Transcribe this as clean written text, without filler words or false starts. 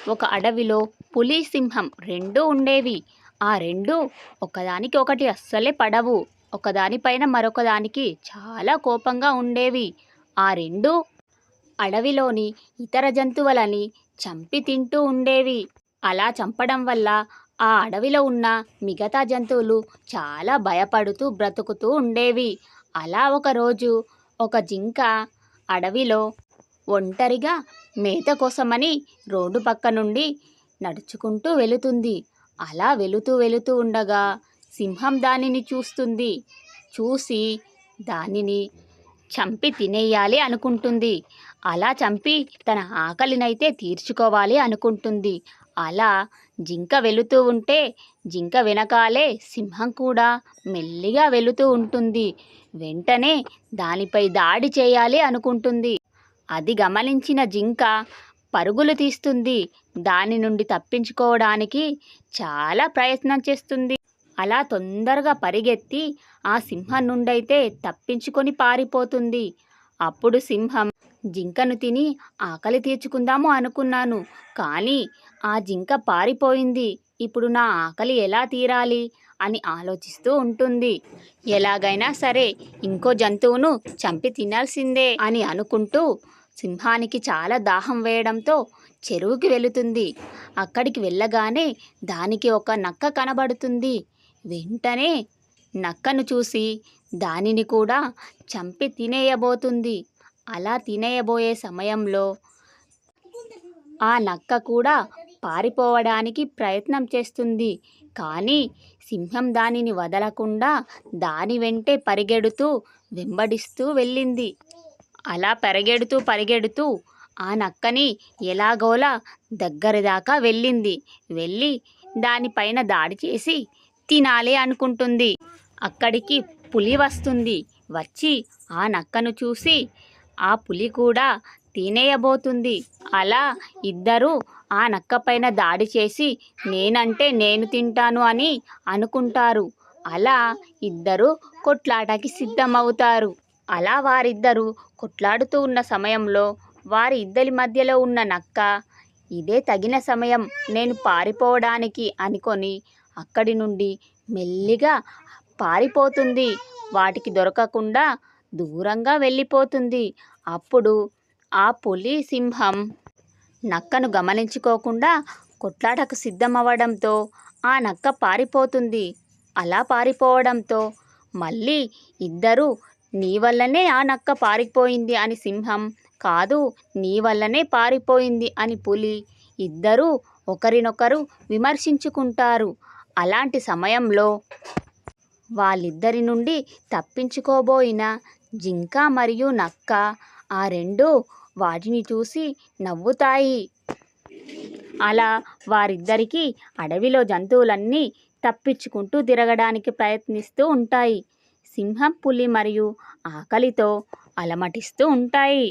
ఒక అడవిలో పులి, సింహం రెండూ ఉండేవి. ఆ రెండూ ఒకదానికి ఒకటి అస్సలే పడవు. ఒకదానిపైన మరొకదానికి చాలా కోపంగా ఉండేవి. ఆ రెండూ అడవిలోని ఇతర జంతువులని చంపి తింటూ ఉండేవి. అలా చంపడం వల్ల ఆ అడవిలో ఉన్న మిగతా జంతువులు చాలా భయపడుతూ బ్రతుకుతూ ఉండేవి. అలా ఒకరోజు ఒక జింక అడవిలో ఒంటరిగా మేత కోసమని రోడ్డు పక్క నుండి నడుచుకుంటూ వెళుతుంది. అలా వెళుతూ వెళుతూ ఉండగా సింహం దానిని చూస్తుంది. చూసి దానిని చంపి తినేయాలి అనుకుంటుంది. అలా చంపి తన ఆకలినైతే తీర్చుకోవాలి అనుకుంటుంది. అలా జింక వెళుతూ ఉంటే జింక వెనకాలే సింహం కూడా మెల్లిగా వెళుతూ ఉంటుంది. వెంటనే దానిపై దాడి చేయాలి అనుకుంటుంది. అది గమనించిన జింక పరుగులు తీస్తుంది. దాని నుండి తప్పించుకోవడానికి చాలా ప్రయత్నం చేస్తుంది. అలా తొందరగా పరిగెత్తి ఆ సింహం నుండైతే తప్పించుకొని పారిపోతుంది. అప్పుడు సింహం, జింకను తిని ఆకలి తీర్చుకుందాము అనుకున్నాను, కానీ ఆ జింక పారిపోయింది. ఇప్పుడు నా ఆకలి ఎలా తీరాలి అని ఆలోచిస్తూ ఉంటుంది. ఎలాగైనా సరే ఇంకో జంతువును చంపి తినాల్సిందే అని అనుకుంటూ సింహానికి చాలా దాహం వేయడంతో చెరువుకి వెళుతుంది. అక్కడికి వెళ్ళగానే దానికి ఒక నక్క కనబడుతుంది. వెంటనే నక్కను చూసి దానిని కూడా చంపి తినేయబోతుంది. అలా తినేయబోయే సమయంలో ఆ నక్క కూడా పారిపోవడానికి ప్రయత్నం చేస్తుంది. కానీ సింహం దానిని వదలకుండా దాని వెంటే పరిగెడుతూ వెంబడిస్తూ వెళ్ళింది. అలా పరిగెడుతూ ఆ నక్కని ఎలాగోలా దగ్గరి దాకా వెళ్ళింది. వెళ్ళి దానిపైన దాడి చేసి తినాలి అనుకుంటుంది. అక్కడికి పులి వస్తుంది. వచ్చి ఆ నక్కను చూసి ఆ పులి కూడా తినేయబోతుంది. అలా ఇద్దరూ ఆ నక్క పైన దాడి చేసి నేనంటే నేను తింటాను అని అనుకుంటారు. అలా ఇద్దరు కొట్లాటకి సిద్ధమవుతారు. అలా వారిద్దరూ కొట్లాడుతూ ఉన్న సమయంలో వారి ఇద్దరి మధ్యలో ఉన్న నక్క ఇదే తగిన సమయం నేను పారిపోవడానికి అనుకొని అక్కడి నుండి మెల్లిగా పారిపోతుంది. వాటికి దొరకకుండా దూరంగా వెళ్ళిపోతుంది. అప్పుడు ఆ పులి, సింహం నక్కను గమనించుకోకుండా కొట్లాటకు సిద్ధమవ్వడంతో ఆ నక్క పారిపోతుంది. అలా పారిపోవడంతో మళ్ళీ ఇద్దరూ నీ వల్లనే ఆ నక్క పారిపోయింది అని సింహం, కాదు నీ వల్లనే పారిపోయింది అని పులి, ఇద్దరూ ఒకరినొకరు విమర్శించుకుంటారు. అలాంటి సమయంలో వాళ్ళిద్దరి నుండి తప్పించుకోబోయిన జింక మరియు నక్క ఆ రెండూ వాటిని చూసి నవ్వుతాయి. అలా వారిద్దరికీ అడవిలో జంతువులన్నీ తప్పించుకుంటూ తిరగడానికి ప్రయత్నిస్తూ ఉంటాయి. సింహం, పులి మరియు ఆకలితో అలమటిస్తూ ఉంటాయి.